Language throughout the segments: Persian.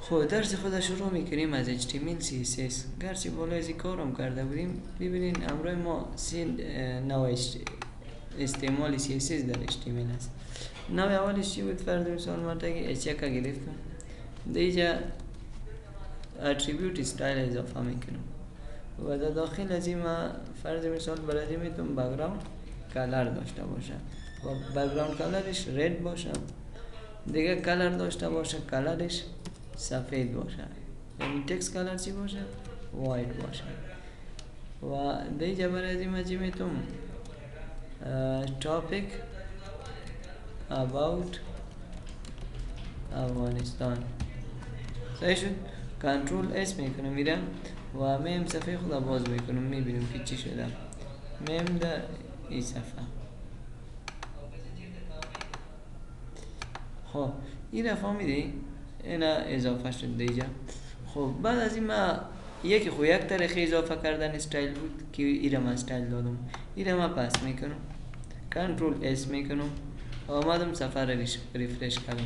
خب درس خود شروع میکنیم از HTML CSS. گرچه بالا از کارم کرده بودیم، ببینین امروز ما سه نوع استعمال CSS در HTML است. نوع اولش چی بود؟ فرض مثال ما تاگه H1 گرفتم، دیجا اتریبیوت استایل اضافه میکنم و در داخل از این ما فرض مثال برای میتونم بک‌گراند کلر داشته باشم و بک‌گراند کلرش رد باشه، دیگه کلر داشته باشه کلرش سفید باشه، یعنی تکست کلر چی باشه؟ وایت باشه. و دیگه برای از این چی میتونم topic about افغانستان. صحیح شد؟ کنترل اس میکنم میرم و میم صفحه خدا باز میکنم، میبینم که چی شده. میم در این صفحه. خب این رفا میدی اینا اضافه شد دیجا. خب بعد از این ما یک طریق اضافه کردن استایل بود که ایره ما استایل دادم، ایره ما پس میکنم، کنترل اس میکنم، آمدم صفحه رو ریفرش کردم،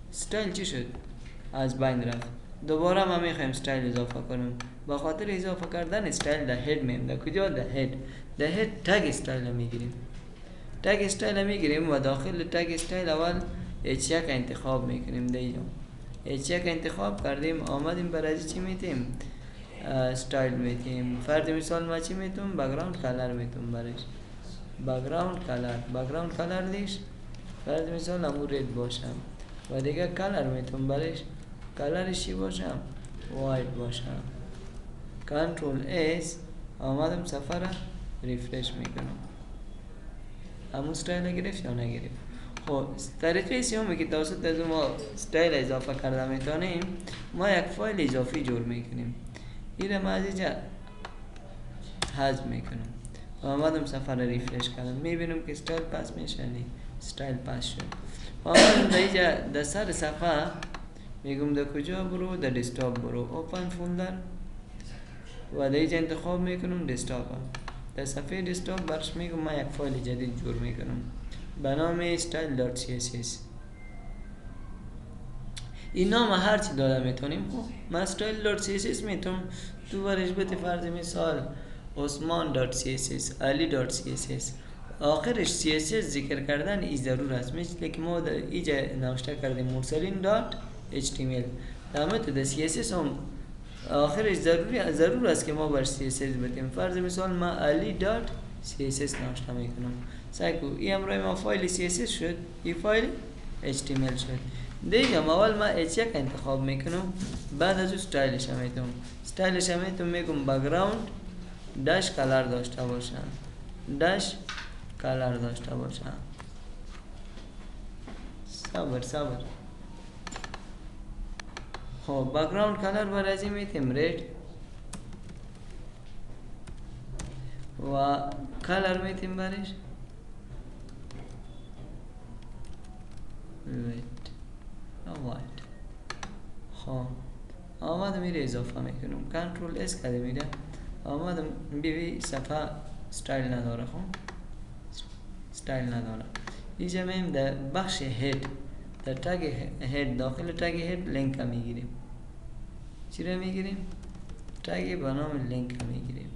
استایل چی شد؟ از بین رفت. دوباره ما میخوایم استایل اضافه کنم، با خاطر اضافه کردن استایل در هد میم در کجا؟ در هد تگ استایل میگیریم، تگ استایل میگیریم و داخل تگ استایل اول H1 انتخاب میکنیم. دیجا H1 انتخاب کردیم، آمدیم برای چی میتیم؟ استایل میتیم. فرض مثال ما چی میتونم؟ بک‌گراند کلر میتونم برش، بک‌گراند کلر دیش فرض مثال همون رد باشم و دیگه کلر میتونم برش، کلرش چی باشم؟ وایت باشم. کنترل اس، آمدم صفحه را ریفرش میکنم، همون استایل گرفت یا نگرفت. خب طریقه سیومی که توسط از ما استایل اضافه کرده میتونیم، ما یک فایل اضافی جور میکنیم، این ما از اینجا حذف میکنم و آمدم صفحه را ریفرش کردم، میبینم که استایل پس میشه، نه استایل پس شد. آمدم در اینجا در سر صفحه میگم در کجا برو؟ در دسکتاپ برو، اوپن فولدر و در اینجا انتخاب میکنم دسکتاپ. در صفحه دسکتاپ برش میگم ما یک فایل جدید جور میکنم به نام style.css. این نام هر چی داده میتونیم. ما style.css میتونم تو برش بده فرض مثال osman.css، ali.css، آخرش css ذکر کردن ای ضرور است، مثل که ما در اینجا نوشته کردیم مرسلین.html، در تو css هم آخرش ضرور است که ما برش css بدیم. فرض مثال ما ali.css نوشته میکنم، سعی این امروز ما فایل CSS شد، این فایل HTML شد. دیگه اول ما H1 انتخاب میکنم، بعد از اون استایلش میتونم میگم بک‌گراند داش کلر داشته باشم، صبر. خب بک‌گراند کلر برای از این میتونم رد و کلر میتونم برش وایت. خب آمدم میره اضافه میکنم، کنترل اس کرده میره، آمدم بیوی صفحه استایل نداره. خب استایل نداره، اینجا میم در بخش هد، در تگ هد، داخل تگ هد لینک میگیریم. چی رو میگیریم؟ تگ به نام لینک میگیریم.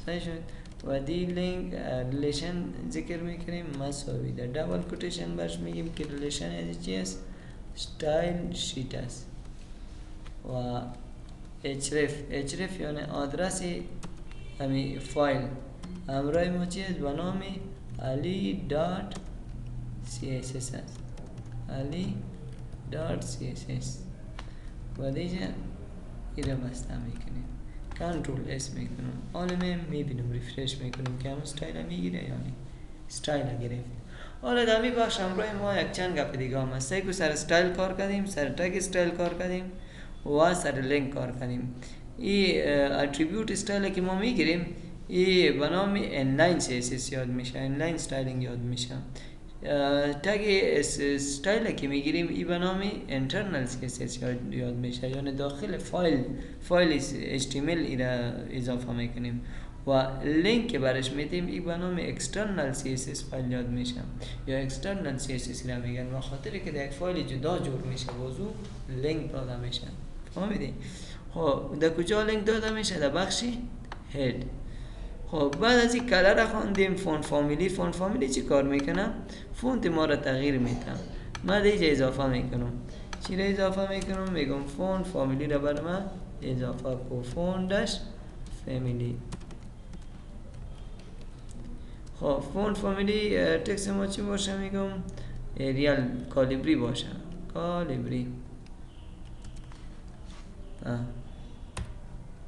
صحیح شد؟ و دی لینک ریلیشن ذکر میکنیم مساوی، در دبل کوتیشن برش میگیم که ریلیشن از چی است؟ استایل شیت است. و href یعنی آدرس همی فایل همراه ما چی است؟ به نام ali.css است، ali.css و دیگه ایره بسته میکنیم، کنترل اس میکنم، حالا میبینم ریفرش میکنم که هم استایل میگیره یا نه، استایل گرفت. حالا در می بخش امروز ما یک چند گپ دیگه هم هست که سر استایل کار کردیم، سر تگ استایل کار کردیم و سر لینک کار کردیم. این اتریبیوت استایل که ما میگیریم این به نام انلاین CSS یاد میشه، انلاین استایلینگ یاد میشه. تگ استایل که میگیریم این به نام اینترنال CSS یاد میشه، یعنی داخل فایل HTML ایرا اضافه میکنیم. و لینک که برش میدیم این به نام اکسترنال CSS فایل یاد میشه یا اکسترنال CSS را میگن، و خاطر که در یک فایل جدا جور میشه وضو لینک داده میشه. فهمیدی؟ خب در کجا لینک داده میشه؟ در بخش هد. خب بعد از این کلر خواندیم فونت فامیلی. فونت فامیلی چی کار میکنه؟ فونت ما را تغییر میده. من دیگه اضافه میکنم. چی را اضافه میکنم؟ میگم فونت فامیلی را بر من اضافه کو، فونت داش فامیلی. خب فونت فامیلی تکست ما چی باشه؟ میگم ایریال کالیبری باشه. کالیبری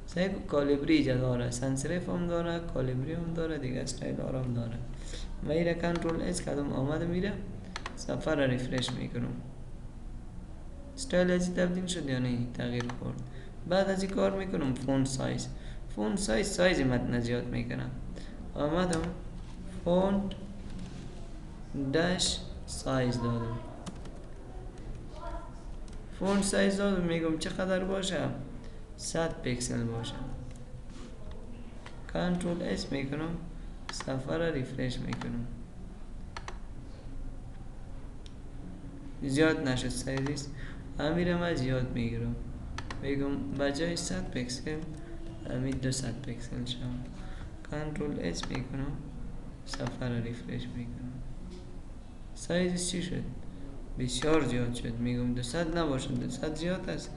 سعی کالیبری ایجا داره، سنسریف هم داره، کالیبری هم داره، دیگه استایل هم داره. و ایره کنترل اس کدوم آمده میره صفحه را ریفرش میکنم. استایل ازی تبدیل شد یا نه؟ تغییر خورد. بعد از این کار میکنم فونت سایز. فونت سایز متن زیاد میکنم. آمدم فونت داش سایز دادم. فونت سایز دادم، میگم چقدر باشه؟ 100 پیکسل باشه. کنترل اس میکنم، صفحه را ریفرش میکنم. زیاد نشد سایزش، امیرم از زیاد میگیرم، میگم بجای 100 پیکسل امی 200 پیکسل شد. کنترل اس میکنم، صفحه را ریفرش میکنم. سایزش چی شد؟ بسیار زیاد شد. میگم 200 نباشه، 200 زیاد است،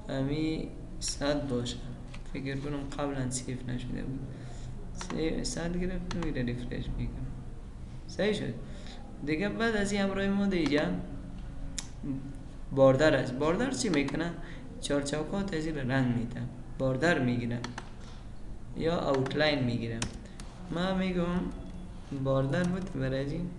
امی 100 باشه. فکر کنم قبلا سیف نشده بود. 100 گرفتم، میره ریفرش میکنم. صحیح شد. دیگه بعد از این همراه ما دیگه باردر است. باردر چی میکنه؟ چهار چوکات از این رنگ میده، باردر میگیره یا اوتلاین میگیره. من میگم باردر بود برای این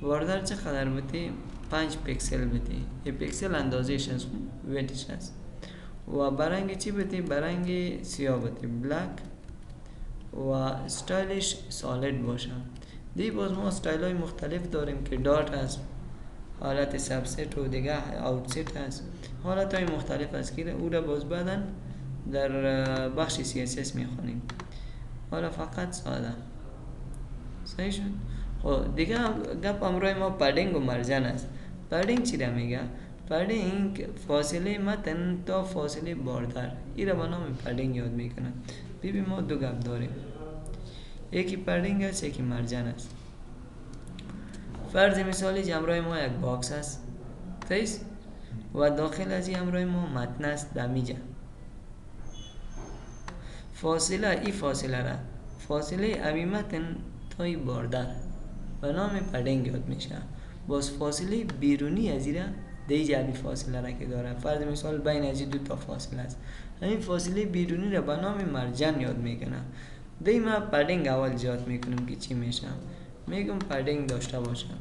باردر چقدر بودی؟ 5 پیکسل بودی. یک پیکسل اندازهش هست، ویتش هست. و برنگ چی بودی؟ برنگ سیاه بودی، بلک. و استایلش سالید باشه. دی باز ما استایل های مختلف داریم که دات هست، حالت سبست و دیگه اوتست هست، حالت های مختلف هست که او را باز بعدا در بخش CSS میخوانیم. حالا فقط ساده. صحیح شد. خب دیگه گپ امروز ما پدینگ و مرجن است. پدینگ چی را میگه؟ پدینگ فاصله متن تا فاصله باردر، این را به نام پدینگ یاد میکنن. ببین ما دو گپ داریم، یکی پدینگ است، یکی مرجن است. فرض مثالی همراه ما یک باکس است تیست و داخل از این همراه ما متن است دمیجه. فاصله ای فاصله را، فاصله امی متن تا ای باردر به نام پدینگ یاد میشه. باز فاصله بیرونی از این را دیجه امی فاصله را که داره، فرض مثال بین از دو تا فاصله است، همین فاصله بیرونی را به نام مرجن یاد میکنه. دیما پدینگ اول زیاد میکنم که چی میشه؟ میگم پدینگ داشته باشم.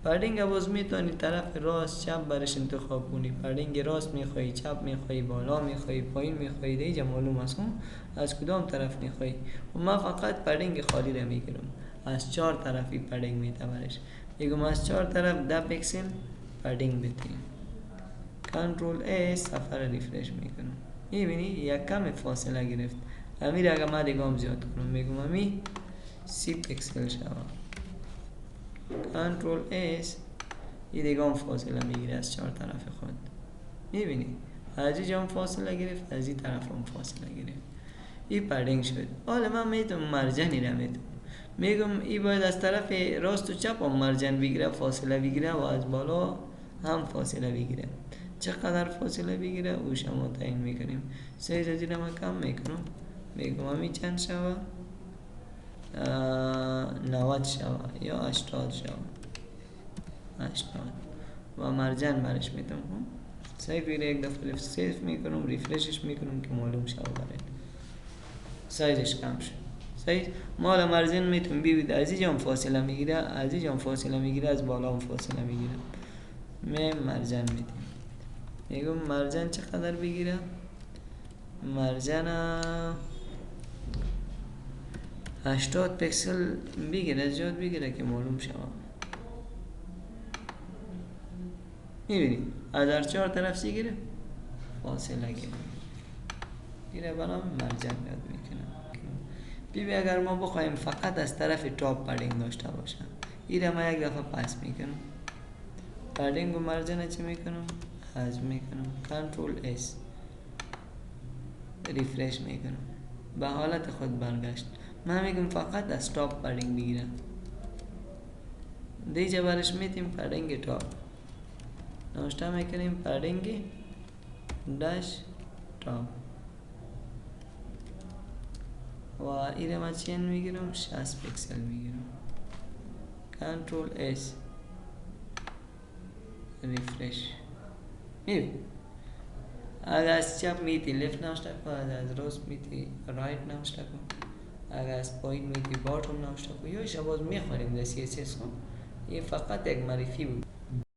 پدینگ باز میتونی طرف راست چپ برش انتخاب کنی. پدینگ راست میخوایی، چپ میخوایی، بالا میخوایی، پایین میخوایی، دیگه معلوم است از کدام طرف میخوایی. و من فقط پدینگ خالی را میگیرم، از 4 طرفی پدینگ میته برش. میگم از 4 طرف 10 پیکسل پدینگ بتیم. کنترل ای صفحه را ریفرش میکنم. میبینی یک کم فاصله گرفت. امیر اگه من دیگه زیاد کنم، میگم امی 30 پیکسل شود. کنترل اس این دیگه هم فاصله میگیره از 4 طرف خود. میبینی از اینجا هم فاصله گرفت، از این طرف هم فاصله گرفت. این پدینگ شد. حالا من میتونم مرجنی را میگم این باید از طرف راست و چپ هم مرجن بگیره، فاصله بگیره و از بالا هم فاصله بگیره. چقدر فاصله بگیره او شما تعیین میکنیم. سایز از این را من کم میکنم، میگم همی چند شود؟ 90 شود یا 80 شود، 80 و مرجن برش میتونم. سیف یک دفعه سیف میکنم، ریفرشش میکنم که معلوم شود برای سایزش کم شد. سایز مال مرجن میتونم ببینید از اینجا هم فاصله میگیره، از اینجا هم فاصله میگیره، از بالا هم فاصله میگیره. مرجن میدیم. میگم مرجن چقدر بگیره؟ مرجن 80 پیکسل بگیره، زیاد بگیره که معلوم شود. میبینی از هر 4 طرف سی گیره. فاصله گرفتیم. اینه برام مرجع یاد میکنم. ببین اگر ما بخوایم فقط از طرف تاپ پدینگ داشته باشم، اینه ما یک دفعه پس میکنم، پدینگ و مرجع چه میکنم؟ حذف میکنم، کنترل اس ریفرش میکنم، به حالت خود برگشت. من میگم فقط از تاپ پدینگ بگیرم، دیجا برش میتیم پدینگ تاپ نوشته میکنیم، پدینگ داش تاپ و ایره ما چین میگیرم 60 پیکسل میگیرم، کنترل اس ریفرش. میبین اگر از چپ میتی لیفت نوشته کن، از راست میتی رایت نوشته کن، اگر از پایین میتی باتوم نوشته کن. یا شباز میخوریم در CSS کن. این فقط یک معرفی بود.